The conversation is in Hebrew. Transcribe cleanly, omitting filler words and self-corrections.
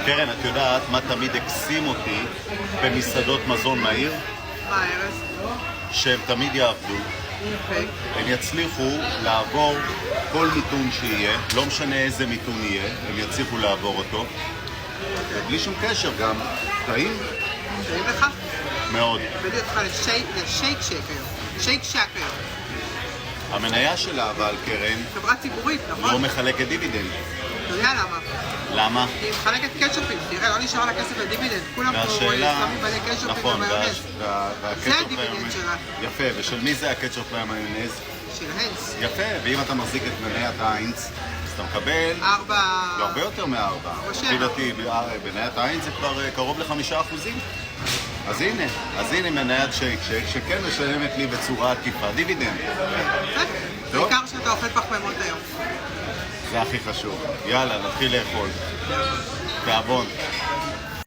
קרן, את יודעת מה תמיד הקסים אותי במסעדות מזון מהיר? מה, ארז? שהם תמיד יעבדו, אוקיי. הם יצליחו לעבור כל מיתון שיהיה, לא משנה איזה מיתון יהיה, הם יצליחו לעבור אותו, ובלי שום קשר גם, טעים שאים לך? מאוד. הבאתי אותך לשייק היום. שייק שק היום. המניה שלה, אבל קרן, חברה ציבורית, לא נכון? מחלקת דיבידנד. אתה יודע למה? למה? היא מחלקת קטשופים, תראה, לא נשאר לה כסף לדיבידנד. כולם פה והשאלה, שמים מלא קטשופים נכון, ומיונז. והקטשופ הדיבידנד והמיונז. שלה. יפה, ושל מי זה הקטשופ והמיונז? של הנס. יפה, ואם אתה מחזיק את מניית איינס, אז אתה מקבל 4... לא הרבה יותר מ4. שבע. לפי דעתי, מניית איינס זה כבר קרוב ל5%. אז הנה מניית שייק שכן משלמת לי בצורה עקיפה דיבידנד. טוב. בעיקר שאתה אוכל פחמימות היום. זה הכי חשוב. יאללה, נתחיל לאכול. תיאבון.